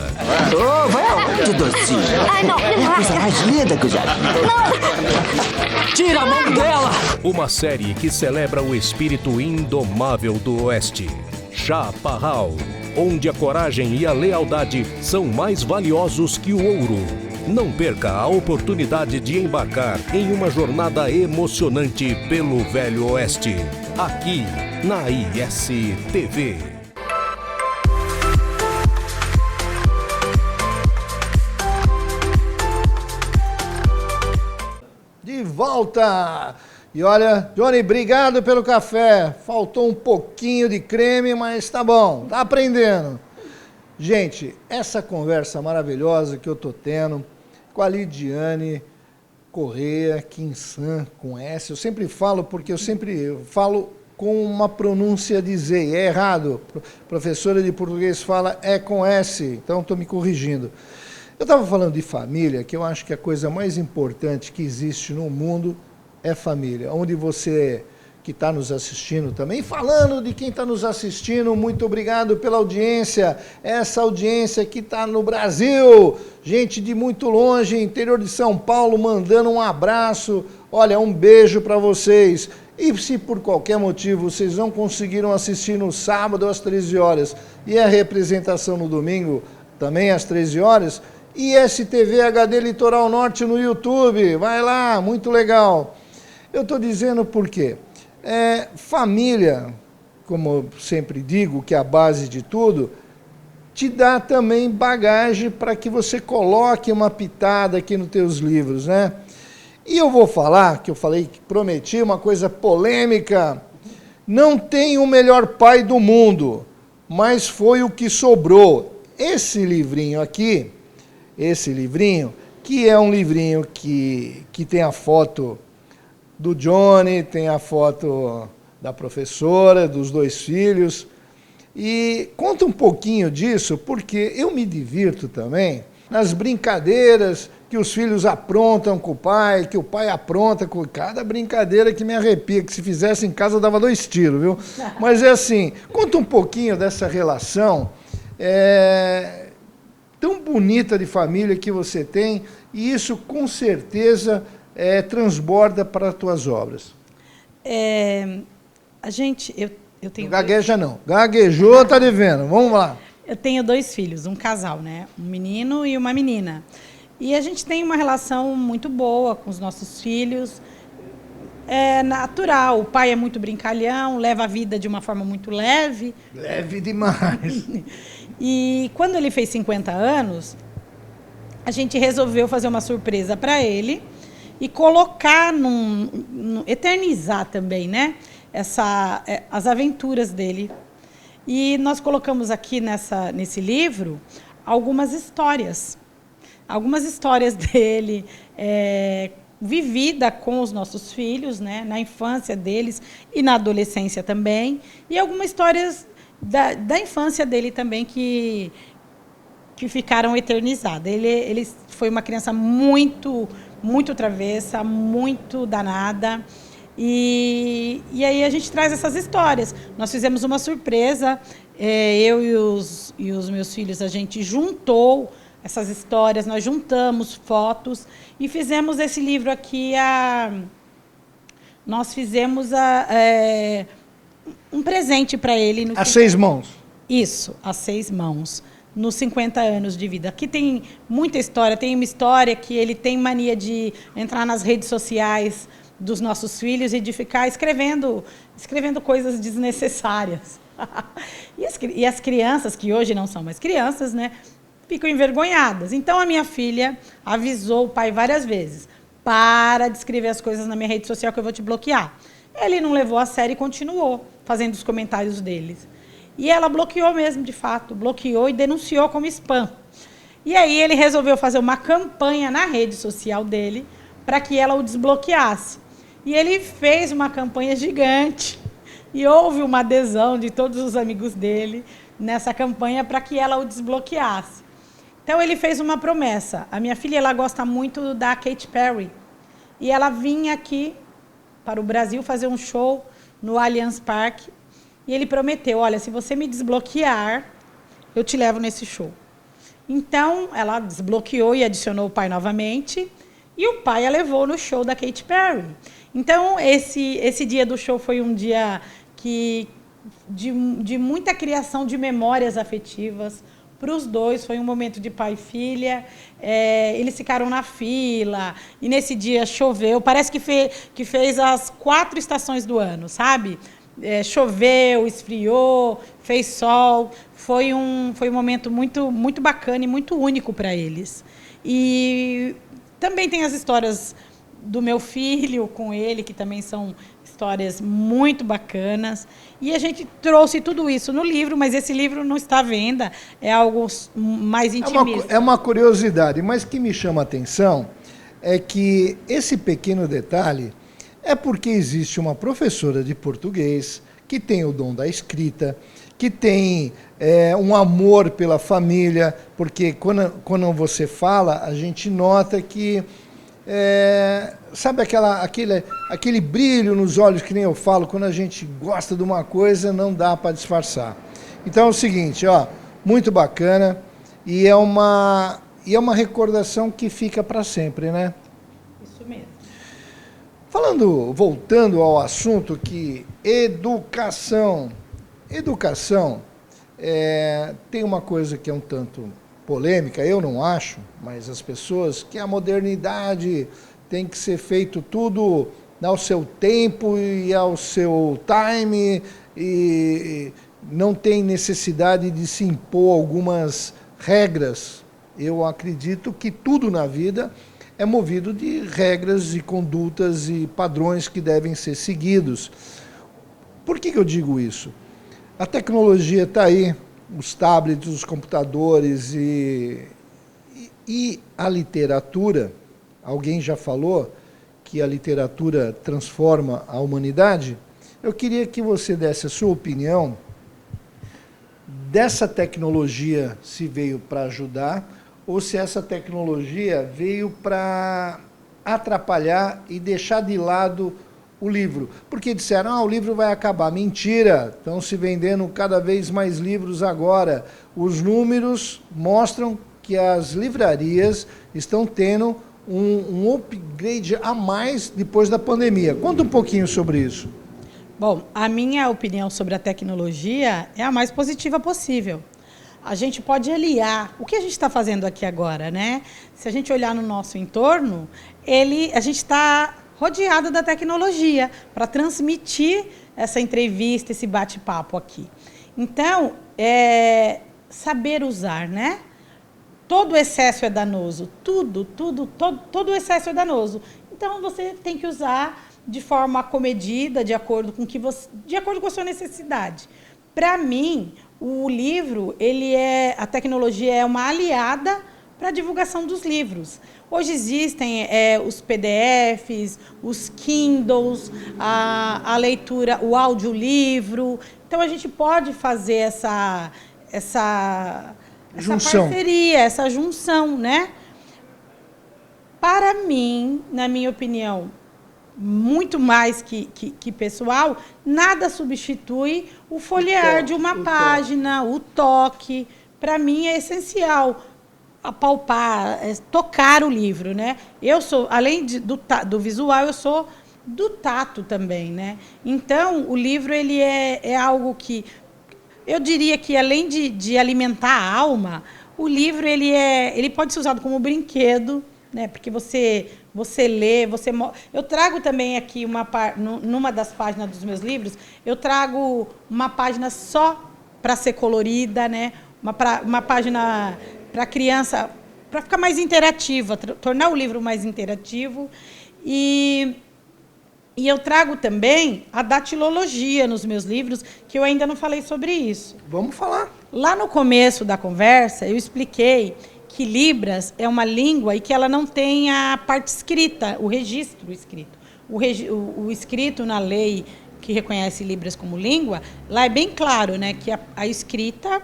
Oh, vai aonde, docinho? Ai, não, É a coisa mais linda que eu já vi. não! Tira a mão dela! Uma série que celebra o espírito indomável do Oeste. Chaparral, onde a coragem e a lealdade são mais valiosos que o ouro. Não perca a oportunidade de embarcar em uma jornada emocionante pelo Velho Oeste, aqui na ISTV. De volta! E olha, Johnny, obrigado pelo café. Faltou um pouquinho de creme, mas tá bom, tá aprendendo. Gente, essa conversa maravilhosa que eu tô tendo com a Lidiane Correia Quinsan, com S. Eu sempre falo, porque eu sempre falo com uma pronúncia de Z. É errado. Professora de português fala é com S, então estou me corrigindo. Eu estava falando de família, que eu acho que a coisa mais importante que existe no mundo é família. Onde você que está nos assistindo também, falando de quem está nos assistindo, muito obrigado pela audiência, essa audiência que está no Brasil, gente de muito longe, interior de São Paulo, mandando um abraço, olha, um beijo para vocês. E se por qualquer motivo vocês não conseguiram assistir no sábado às 13 horas e a representação no domingo também às 13 horas, ISTV HD Litoral Norte no YouTube, vai lá, muito legal. Eu estou dizendo por quê? Família, como eu sempre digo, que é a base de tudo, te dá também bagagem para que você coloque uma pitada aqui nos teus livros, né? E eu vou falar, que eu falei que prometi uma coisa polêmica, não tem o melhor pai do mundo, mas foi o que sobrou. Esse livrinho aqui, que é um livrinho que tem a foto do Johnny, tem a foto da professora, dos 2 filhos. E conta um pouquinho disso, porque eu me divirto também nas brincadeiras que os filhos aprontam com o pai, que o pai apronta com cada brincadeira que me arrepia, que se fizesse em casa eu dava 2 tiros, viu? Mas é assim, conta um pouquinho dessa relação tão bonita de família que você tem, e isso com certeza transborda para as tuas obras. A gente, eu tenho... Não gagueja não. Gaguejou, tá devendo. Vamos lá. Eu tenho 2 filhos, um casal, né? Um menino e uma menina. E a gente tem uma relação muito boa com os nossos filhos. É natural. O pai é muito brincalhão, leva a vida de uma forma muito leve. Leve demais. E quando ele fez 50 anos, a gente resolveu fazer uma surpresa para ele e colocar, eternizar também, né? As aventuras dele. E nós colocamos aqui nesse livro algumas histórias dele, vivida com os nossos filhos, né? Na infância deles e na adolescência também, e algumas histórias da infância dele também que ficaram eternizadas. Ele foi uma criança muito travessa, muito danada. E aí a gente traz essas histórias. Nós fizemos uma surpresa, eu e os meus filhos, a gente juntou essas histórias, nós juntamos fotos e fizemos esse livro aqui. Nós fizemos um presente para ele. A 6 mãos. Isso, a 6 mãos. Nos 50 anos de vida. Aqui tem muita história. Tem uma história que ele tem mania de entrar nas redes sociais dos nossos filhos e de ficar escrevendo coisas desnecessárias. E as crianças, que hoje não são mais crianças, né, ficam envergonhadas. Então, a minha filha avisou o pai várias vezes: para de escrever as coisas na minha rede social que eu vou te bloquear. Ele não levou a sério e continuou fazendo os comentários deles. E ela bloqueou mesmo, de fato, bloqueou e denunciou como spam. E aí ele resolveu fazer uma campanha na rede social dele para que ela o desbloqueasse. E ele fez uma campanha gigante e houve uma adesão de todos os amigos dele nessa campanha para que ela o desbloqueasse. Então, ele fez uma promessa. A minha filha, ela gosta muito da Katy Perry. E ela vinha aqui para o Brasil fazer um show no Allianz Parque. E ele prometeu, olha, se você me desbloquear, eu te levo nesse show. Então, ela desbloqueou e adicionou o pai novamente. E o pai a levou no show da Katy Perry. Então, esse dia do show foi um dia de muita criação de memórias afetivas para os dois. Foi um momento de pai e filha. Eles ficaram na fila. E nesse dia choveu. Parece que fez as 4 estações do ano, sabe? Choveu, esfriou, fez sol. Foi um momento muito, muito bacana e muito único para eles. E também tem as histórias do meu filho com ele, que também são histórias muito bacanas. E a gente trouxe tudo isso no livro, mas esse livro não está à venda, é algo mais intimista. É uma curiosidade, mas que me chama a atenção é que esse pequeno detalhe é porque existe uma professora de português que tem o dom da escrita, que tem um amor pela família, porque quando você fala, a gente nota que sabe aquele brilho nos olhos, que nem eu falo, quando a gente gosta de uma coisa, não dá para disfarçar. Então é o seguinte, muito bacana, e é uma recordação que fica para sempre, né? Isso mesmo. Voltando ao assunto, que educação tem uma coisa que é um tanto polêmica, eu não acho, mas as pessoas, que a modernidade tem que ser feito tudo ao seu tempo e ao seu time, e não tem necessidade de se impor algumas regras. Eu acredito que tudo na vida é movido de regras e condutas e padrões que devem ser seguidos. Por que eu digo isso? A tecnologia está aí, os tablets, os computadores e a literatura. Alguém já falou que a literatura transforma a humanidade? Eu queria que você desse a sua opinião dessa tecnologia, se veio para ajudar ou se essa tecnologia veio para atrapalhar e deixar de lado o livro. Porque disseram, o livro vai acabar. Mentira, estão se vendendo cada vez mais livros agora. Os números mostram que as livrarias estão tendo um upgrade a mais depois da pandemia. Conta um pouquinho sobre isso. Bom, a minha opinião sobre a tecnologia é a mais positiva possível. A gente pode aliar o que a gente está fazendo aqui agora, né? Se a gente olhar no nosso entorno, a gente está rodeada da tecnologia para transmitir essa entrevista, esse bate-papo aqui. Então, saber usar, né? Todo excesso é danoso, todo excesso é danoso. Então, você tem que usar de forma comedida, de acordo com a sua necessidade. Para mim, o livro, a tecnologia é uma aliada para a divulgação dos livros. Hoje existem os PDFs, os Kindles, a leitura, o audiolivro. Então, a gente pode fazer essa parceria, essa junção, né? Para mim, na minha opinião, muito mais que pessoal, nada substitui o folhear de uma página, o toque. Para mim, é essencial apalpar, tocar o livro, né? Eu sou, além do visual, eu sou do tato também, né? Então, o livro ele é algo que eu diria que, além de alimentar a alma, o livro ele pode ser usado como brinquedo, né? Porque você lê, eu trago também aqui numa das páginas dos meus livros, eu trago uma página só para ser colorida, né? Uma página para a criança, para ficar mais interativa, tornar o livro mais interativo. E eu trago também a datilologia nos meus livros, que eu ainda não falei sobre isso. Vamos falar. Lá no começo da conversa, eu expliquei que Libras é uma língua e que ela não tem a parte escrita, o registro escrito. o escrito na lei que reconhece Libras como língua, lá é bem claro, né, que a escrita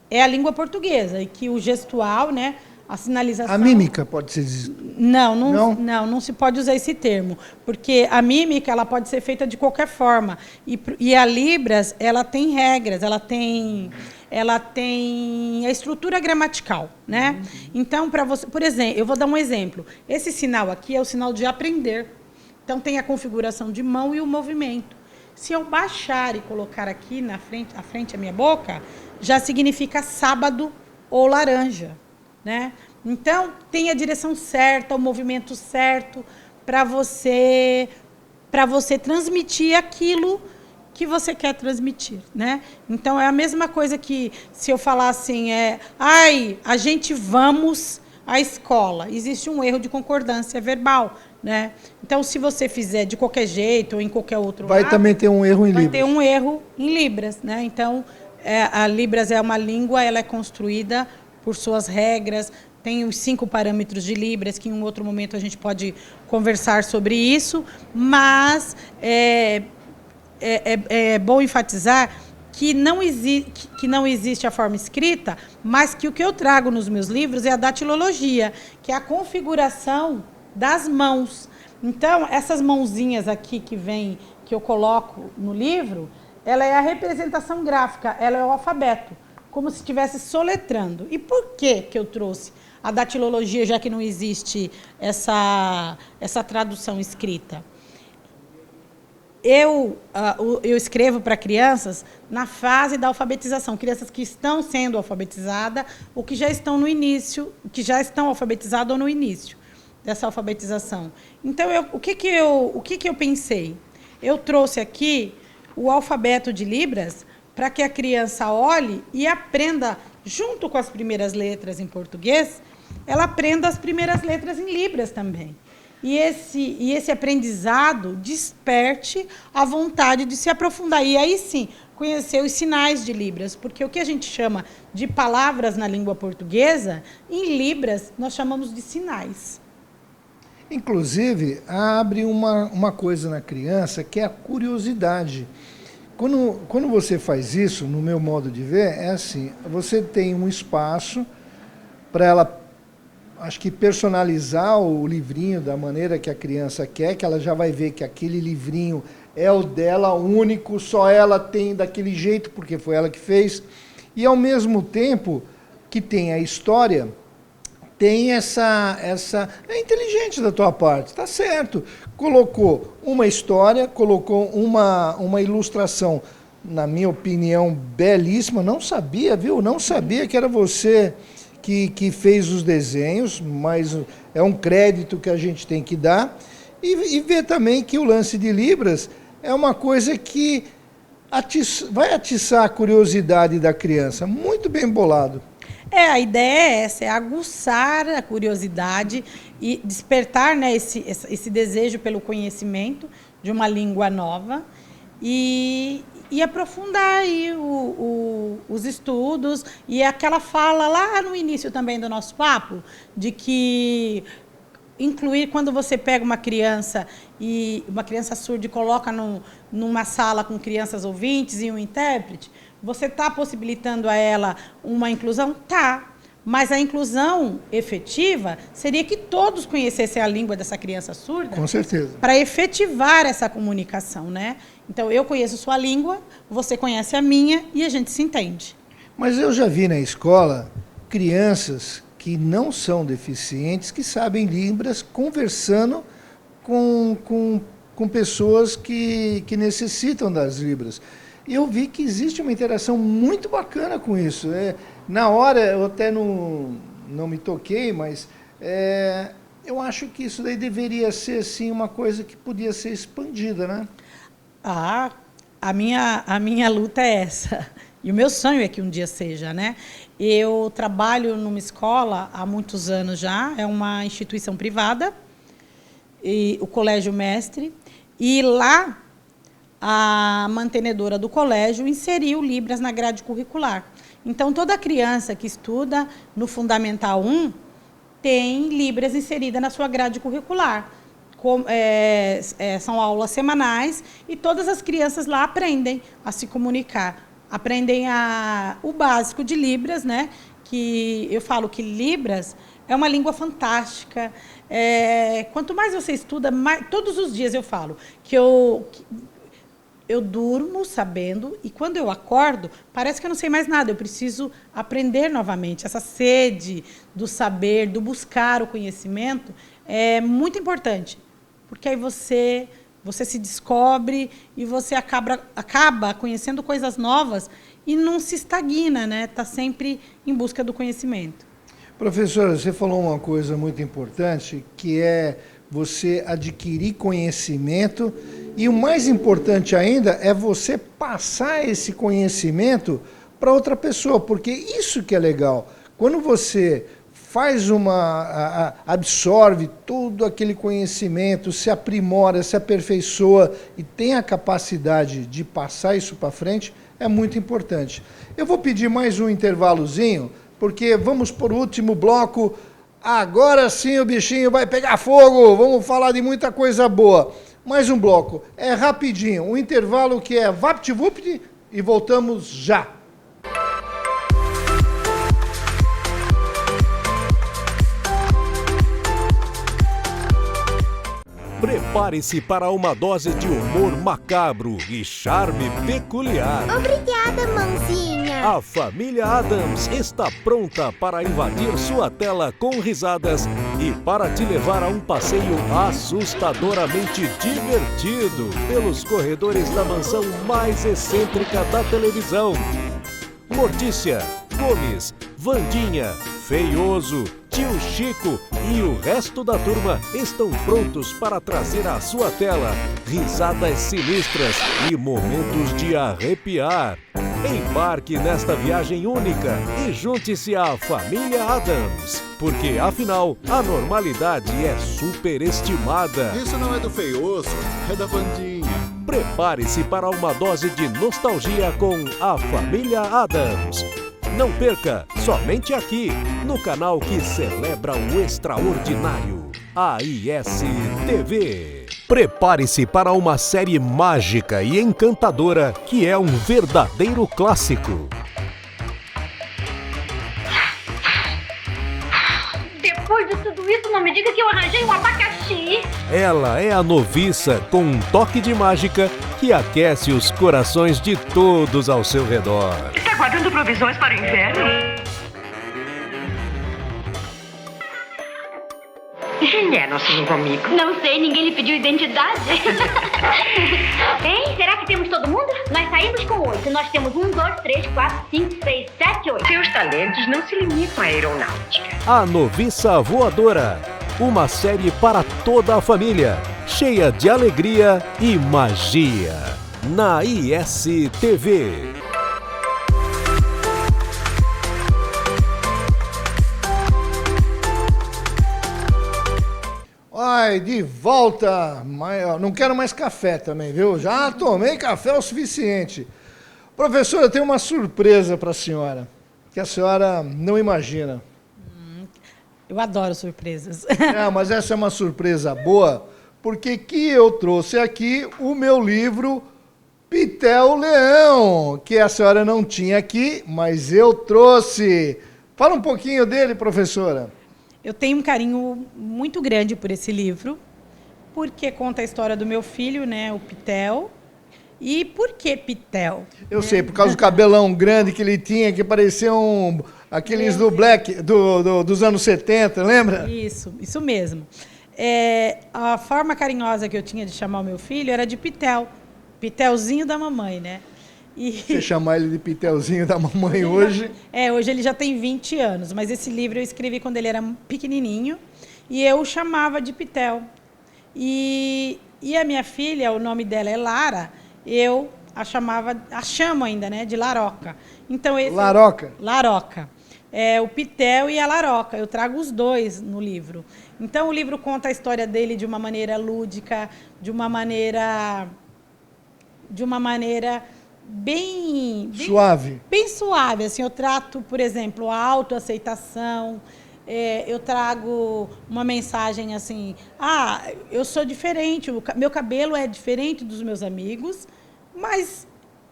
é a língua portuguesa e que o gestual, né, a sinalização... A mímica pode ser... Não se pode usar esse termo, porque a mímica ela pode ser feita de qualquer forma. E a Libras, ela tem regras, ela tem a estrutura gramatical, né? Então, para você, por exemplo, eu vou dar um exemplo. Esse sinal aqui é o sinal de aprender. Então, tem a configuração de mão e o movimento. Se eu baixar e colocar aqui à frente a minha boca, já significa sábado ou laranja, né? Então, tem a direção certa, o movimento certo para você transmitir aquilo que você quer transmitir, né? Então, é a mesma coisa que se eu falar assim, a gente vamos à escola. Existe um erro de concordância verbal, né? Então, se você fizer de qualquer jeito ou em qualquer outro lado... Vai também ter um erro em Libras. Vai ter um erro em Libras, né? Então, a Libras é uma língua, ela é construída por suas regras, tem os 5 parâmetros de Libras, que em um outro momento a gente pode conversar sobre isso, mas é bom enfatizar que não existe a forma escrita, mas que o que eu trago nos meus livros é a datilologia, que é a configuração das mãos. Então, essas mãozinhas aqui que eu coloco no livro, ela é a representação gráfica, ela é o alfabeto, como se estivesse soletrando. E por que eu trouxe a datilologia, já que não existe essa tradução escrita? Eu escrevo para crianças na fase da alfabetização, crianças que estão sendo alfabetizadas ou que já estão no início, que já estão alfabetizadas ou no início dessa alfabetização. Então, o que eu pensei? Eu trouxe aqui o alfabeto de Libras para que a criança olhe e aprenda, junto com as primeiras letras em português, ela aprenda as primeiras letras em Libras também. E esse aprendizado desperte a vontade de se aprofundar. E aí, sim, conhecer os sinais de Libras. Porque o que a gente chama de palavras na língua portuguesa, em Libras, nós chamamos de sinais. Inclusive, abre uma coisa na criança, que é a curiosidade. Quando você faz isso, no meu modo de ver, é assim, você tem um espaço para ela, acho que personalizar o livrinho da maneira que a criança quer, que ela já vai ver que aquele livrinho é o dela, único, só ela tem daquele jeito, porque foi ela que fez. E, ao mesmo tempo que tem a história, tem essa... É inteligente da tua parte, tá certo. Colocou uma história, colocou uma ilustração, na minha opinião, belíssima. Não sabia, viu? Não sabia que era você que fez os desenhos, mas é um crédito que a gente tem que dar. E ver também que o lance de Libras é uma coisa que vai atiçar a curiosidade da criança. Muito bem bolado. A ideia é essa, é aguçar a curiosidade e despertar, né, esse desejo pelo conhecimento de uma língua nova e aprofundar aí os estudos. E aquela fala lá no início também do nosso papo, de que incluir, quando você pega uma criança surda e coloca numa sala com crianças ouvintes e um intérprete, você está possibilitando a ela uma inclusão? Tá. Mas a inclusão efetiva seria que todos conhecessem a língua dessa criança surda. Com certeza. Para efetivar essa comunicação, né? Então, eu conheço sua língua, você conhece a minha e a gente se entende. Mas eu já vi na escola crianças que não são deficientes, que sabem Libras, conversando com pessoas que necessitam das Libras. E eu vi que existe uma interação muito bacana com isso. Na hora, eu até não me toquei, mas eu acho que isso daí deveria ser assim, uma coisa que podia ser expandida, né? A minha luta é essa. E o meu sonho é que um dia seja, né? Eu trabalho numa escola há muitos anos já, é uma instituição privada, o Colégio Mestre, e lá a mantenedora do colégio inseriu Libras na grade curricular. Então, toda criança que estuda no Fundamental 1 tem Libras inserida na sua grade curricular, São aulas semanais e todas as crianças lá aprendem a se comunicar. Aprendem o básico de Libras, né? Que eu falo que Libras é uma língua fantástica. Quanto mais você estuda, todos os dias eu falo que eu durmo sabendo e quando eu acordo, parece que eu não sei mais nada. Eu preciso aprender novamente. Essa sede do saber, do buscar o conhecimento é muito importante, porque aí você se descobre e você acaba conhecendo coisas novas e não se estagna, né? Está sempre em busca do conhecimento. Professora, você falou uma coisa muito importante, que é você adquirir conhecimento e o mais importante ainda é você passar esse conhecimento para outra pessoa, porque isso que é legal. Quando você absorve todo aquele conhecimento, se aprimora, se aperfeiçoa e tem a capacidade de passar isso para frente, é muito importante. Eu vou pedir mais um intervalozinho, porque vamos para o último bloco. Agora sim o bichinho vai pegar fogo, vamos falar de muita coisa boa. Mais um bloco, é rapidinho, um intervalo que é vapt-vupt e voltamos já. Prepare-se para uma dose de humor macabro e charme peculiar. Obrigada, mãozinha. A família Addams está pronta para invadir sua tela com risadas e para te levar a um passeio assustadoramente divertido pelos corredores da mansão mais excêntrica da televisão. Mortícia, Gomes, Vandinha, Feioso, Tio Chico e o resto da turma estão prontos para trazer à sua tela risadas sinistras e momentos de arrepiar. Embarque nesta viagem única e junte-se à família Addams, porque afinal a normalidade é superestimada. Isso não é do Feioso, é da Vandinha. Prepare-se para uma dose de nostalgia com a família Addams. Não perca, somente aqui, no canal que celebra o extraordinário, AIS TV. Prepare-se para uma série mágica e encantadora que é um verdadeiro clássico. Depois de tudo isso, não me diga que eu arranjei um abacaxi. Ela é a noviça com um toque de mágica que aquece os corações de todos ao seu redor. Está guardando provisões para o inverno? Quem é nosso novo amigo? Não sei, ninguém lhe pediu identidade. Hein? Será que temos todo mundo? Nós saímos com 8. Nós temos 1, 2, 3, 4, 5, 6, 7, 8. Seus talentos não se limitam à aeronáutica. A Noviça Voadora. Uma série para toda a família, cheia de alegria e magia. Na IS TV. Ai, de volta. Não quero mais café também, viu? Já tomei café o suficiente. Professora, eu tenho uma surpresa para a senhora, que a senhora não imagina. Eu adoro surpresas. Mas essa é uma surpresa boa, porque que eu trouxe aqui o meu livro Pitel Leão, que a senhora não tinha aqui, mas eu trouxe. Fala um pouquinho dele, professora. Eu tenho um carinho muito grande por esse livro, porque conta a história do meu filho, né, o Pitel. E por que Pitel? Eu sei, por causa do cabelão grande que ele tinha, que parecia aqueles do Black, dos anos 70, lembra? Isso mesmo. A forma carinhosa que eu tinha de chamar o meu filho era de Pitel, Pitelzinho da mamãe, né? Você chamar ele de Pitelzinho da mamãe hoje? Hoje ele já tem 20 anos, mas esse livro eu escrevi quando ele era pequenininho e eu o chamava de Pitel. E a minha filha, o nome dela é Lara, eu a chamo ainda, né, de Laroca. Então, Laroca? Laroca. O Pitel e a Laroca, eu trago os dois no livro. Então, o livro conta a história dele de uma maneira lúdica, de uma maneira bem suave. Bem suave, assim, eu trato, por exemplo, a autoaceitação, eu trago uma mensagem assim, eu sou diferente, meu cabelo é diferente dos meus amigos, mas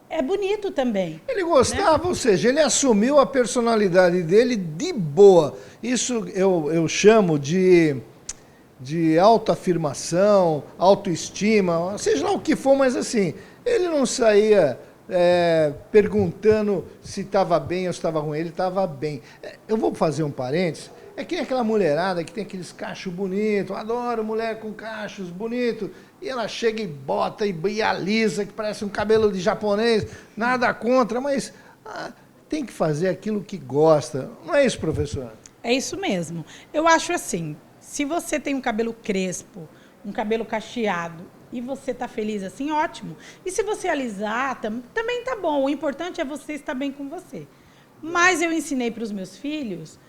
é bonito também. Ele gostava, né? Ou seja, ele assumiu a personalidade dele de boa. Isso eu chamo de autoafirmação, autoestima, seja lá o que for, mas assim, ele não saía perguntando se estava bem ou se estava ruim, ele estava bem. Eu vou fazer um parênteses, é que nem aquela mulherada que tem aqueles cachos bonitos, adoro mulher com cachos bonitos, e ela chega e bota e alisa, que parece um cabelo de japonês, nada contra, mas tem que fazer aquilo que gosta. Não é isso, professora? É isso mesmo. Eu acho assim, se você tem um cabelo crespo, um cabelo cacheado, e você está feliz assim, ótimo. E se você alisar, também tá bom. O importante é você estar bem com você. Mas eu ensinei para os meus filhos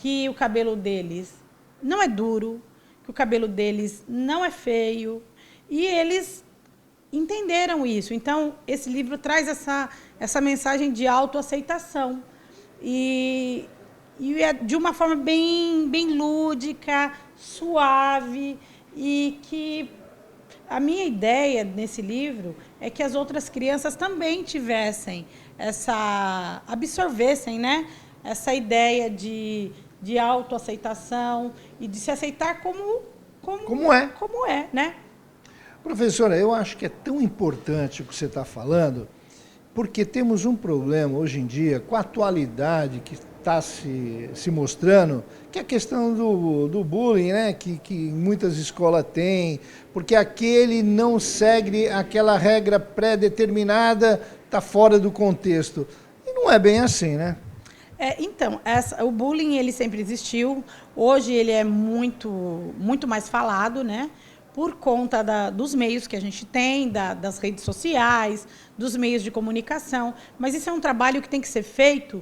que o cabelo deles não é duro, que o cabelo deles não é feio, e eles entenderam isso. Então, esse livro traz essa mensagem de autoaceitação. E é de uma forma bem lúdica, suave, e que a minha ideia nesse livro é que as outras crianças também tivessem absorvessem, né, essa ideia de autoaceitação e de se aceitar como é, né? Professora, eu acho que é tão importante o que você está falando, porque temos um problema hoje em dia com a atualidade que está se mostrando, que é a questão do bullying, né? que muitas escolas têm, porque aquele não segue aquela regra pré-determinada, está fora do contexto. E não é bem assim, né? Então, o bullying ele sempre existiu, hoje ele é muito mais falado, né? Por conta dos meios que a gente tem, das redes sociais, dos meios de comunicação, mas isso é um trabalho que tem que ser feito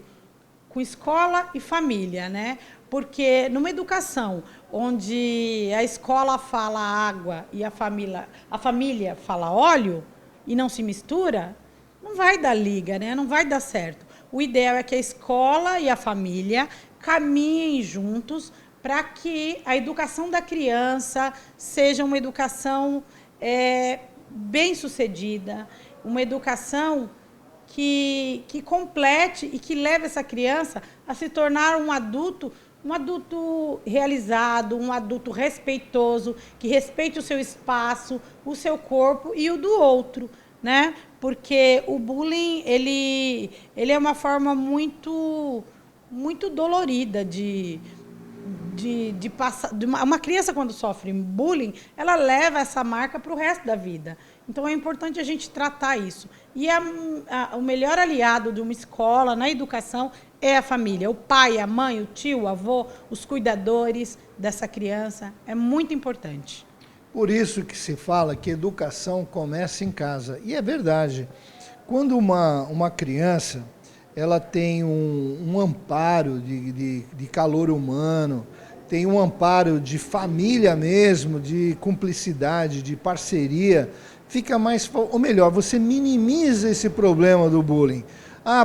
com escola e família, né? Porque numa educação onde a escola fala água e a família fala óleo e não se mistura, não vai dar liga, né? Não vai dar certo. O ideal é que a escola e a família caminhem juntos para que a educação da criança seja uma educação bem-sucedida, uma educação que complete e que leve essa criança a se tornar um adulto realizado, um adulto respeitoso, que respeite o seu espaço, o seu corpo e o do outro, né? Porque o bullying ele é uma forma muito dolorida de passar. Uma criança, quando sofre bullying, ela leva essa marca para o resto da vida. Então, é importante a gente tratar isso. E o melhor aliado de uma escola na educação é a família. O pai, a mãe, o tio, o avô, os cuidadores dessa criança. É muito importante. Por isso que se fala que educação começa em casa. E é verdade. Quando uma criança ela tem um amparo de calor humano, tem um amparo de família mesmo, de cumplicidade, de parceria, fica mais... Ou melhor, você minimiza esse problema do bullying.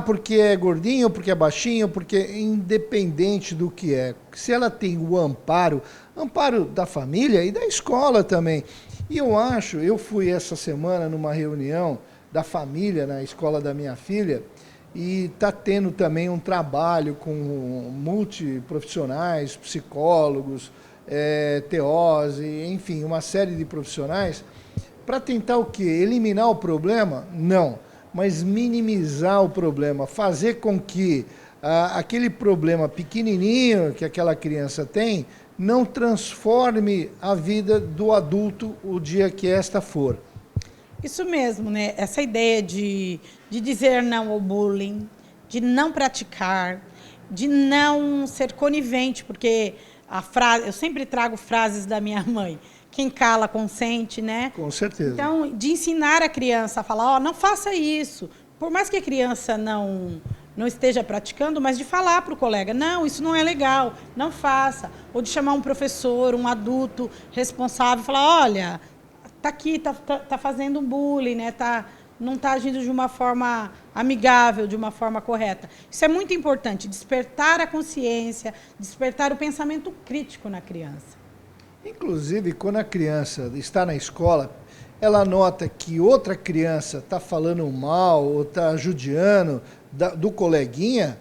Porque é gordinho, porque é baixinho, porque independente do que é. Se ela tem o amparo da família e da escola também. E eu fui essa semana numa reunião da família na escola da minha filha, e está tendo também um trabalho com multiprofissionais, psicólogos, TOs, enfim, uma série de profissionais, para tentar o quê? Eliminar o problema? Não, mas minimizar o problema, fazer com que aquele problema pequenininho que aquela criança tem não transforme a vida do adulto o dia que esta for. Isso mesmo, né? Essa ideia de dizer não ao bullying, de não praticar, de não ser conivente, porque eu sempre trago frases da minha mãe. Quem cala, consente, né? Com certeza. Então, de ensinar a criança a falar, não faça isso. Por mais que a criança não esteja praticando, mas de falar para o colega, não, isso não é legal, não faça. Ou de chamar um professor, um adulto responsável e falar, olha... Está aqui, está fazendo um bullying, né? Tá não está agindo de uma forma amigável, de uma forma correta. Isso é muito importante, despertar a consciência, despertar o pensamento crítico na criança. Inclusive, quando a criança está na escola, ela nota que outra criança está falando mal ou está judiando do coleguinha,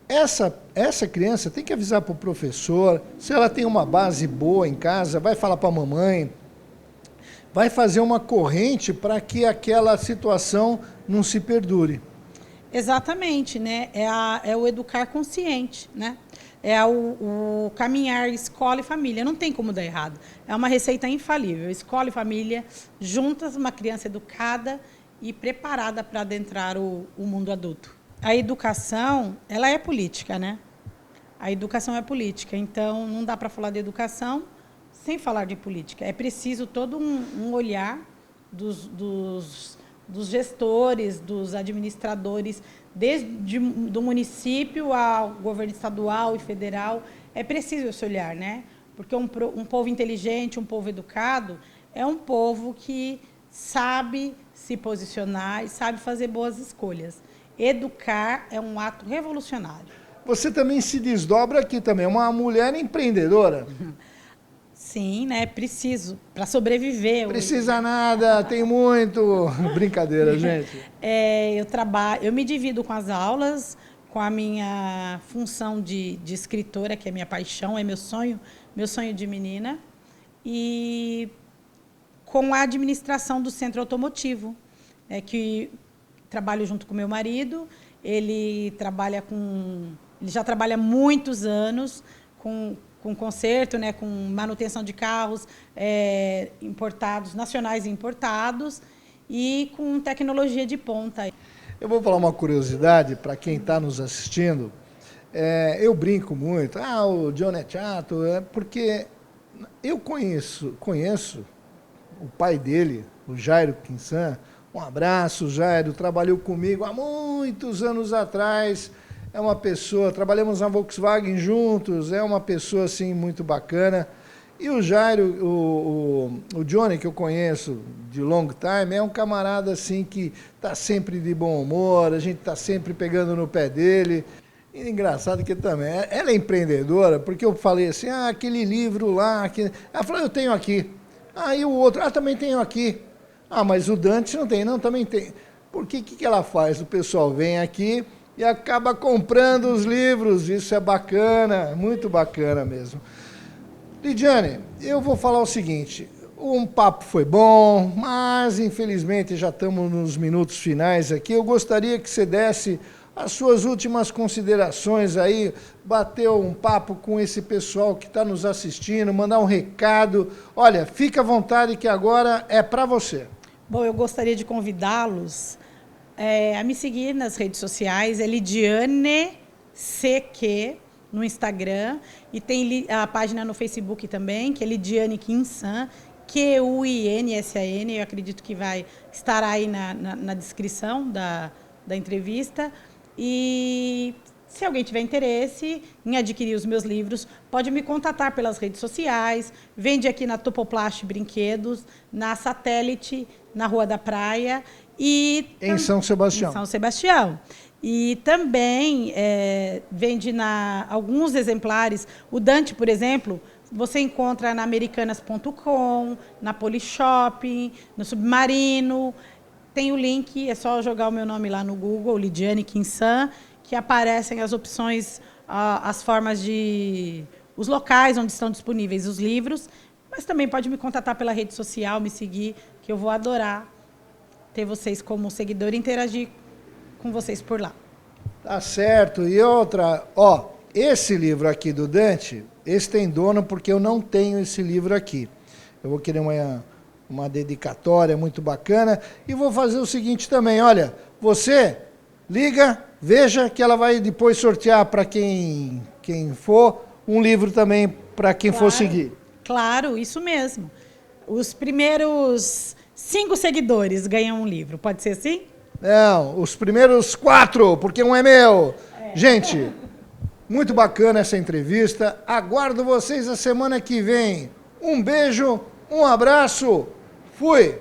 essa criança tem que avisar para o professor, se ela tem uma base boa em casa, vai falar para a mamãe, vai fazer uma corrente para que aquela situação não se perdure. Exatamente, né? É o educar consciente, né? É o caminhar escola e família. Não tem como dar errado. É uma receita infalível. Escola e família juntas, uma criança educada e preparada para adentrar o mundo adulto. A educação, ela é política, né? A educação é política. Então, não dá para falar de educação sem falar de política. É preciso todo um olhar dos gestores, dos administradores, desde do município ao governo estadual e federal. É preciso esse olhar, né? Porque um povo inteligente, um povo educado, é um povo que sabe se posicionar e sabe fazer boas escolhas. Educar é um ato revolucionário. Você também se desdobra aqui também, uma mulher empreendedora. Sim, né? Preciso, para sobreviver. Precisa nada, tem muito. Brincadeira, gente. Eu me divido com as aulas, com a minha função de escritora, que é minha paixão, é meu sonho de menina, e com a administração do centro automotivo, que trabalho junto com meu marido. Ele já trabalha há muitos anos com conserto, né, com manutenção de carros importados, nacionais e importados, e com tecnologia de ponta. Eu vou falar uma curiosidade para quem está nos assistindo. Eu brinco muito, o John é chato, porque eu conheço o pai dele, o Jairo Quinsan. Um abraço, Jairo, trabalhou comigo há muitos anos atrás. É uma pessoa, trabalhamos na Volkswagen juntos, é uma pessoa assim muito bacana. E o Jairo, o Johnny, que eu conheço de long time, é um camarada assim que está sempre de bom humor, a gente está sempre pegando no pé dele. E engraçado que também, ela é empreendedora, porque eu falei assim, aquele livro lá, ela falou, eu tenho aqui. E o outro, também tenho aqui. Mas o Dante não tem. Não, também tem. Porque o que ela faz? O pessoal vem aqui e acaba comprando os livros. Isso é bacana, muito bacana mesmo. Lidiane, eu vou falar o seguinte, um papo foi bom, mas infelizmente já estamos nos minutos finais aqui. Eu gostaria que você desse as suas últimas considerações aí, bater um papo com esse pessoal que está nos assistindo, mandar um recado. Olha, fica à vontade que agora é para você. Bom, eu gostaria de convidá-los a me seguir nas redes sociais, é Lidiane CQ no Instagram, e tem a página no Facebook também, que é Lidiane Quinsan, Quinsan, eu acredito que vai estar aí na descrição da entrevista. E se alguém tiver interesse em adquirir os meus livros, pode me contatar pelas redes sociais. Vende aqui na Topoplast Brinquedos, na Satélite, na Rua da Praia. Em São Sebastião. Em São Sebastião. E também vende alguns exemplares. O Dante, por exemplo, você encontra na Americanas.com, na Polishop, no Submarino. Tem o link, é só jogar o meu nome lá no Google, Lidiane Quinsan, que aparecem as opções, as formas os locais onde estão disponíveis os livros, mas também pode me contatar pela rede social, me seguir, que eu vou adorar ter vocês como seguidor e interagir com vocês por lá. Tá certo. E outra, esse livro aqui do Dante, esse tem dono porque eu não tenho esse livro aqui. Eu vou querer uma dedicatória muito bacana. E vou fazer o seguinte também, olha, você liga, veja que ela vai depois sortear para quem for, um livro também para quem for seguir. Claro, isso mesmo. Os primeiros 5 seguidores ganham um livro, pode ser assim? Não, os primeiros 4, porque um é meu. Gente, muito bacana essa entrevista. Aguardo vocês a semana que vem. Um beijo, um abraço. Fui!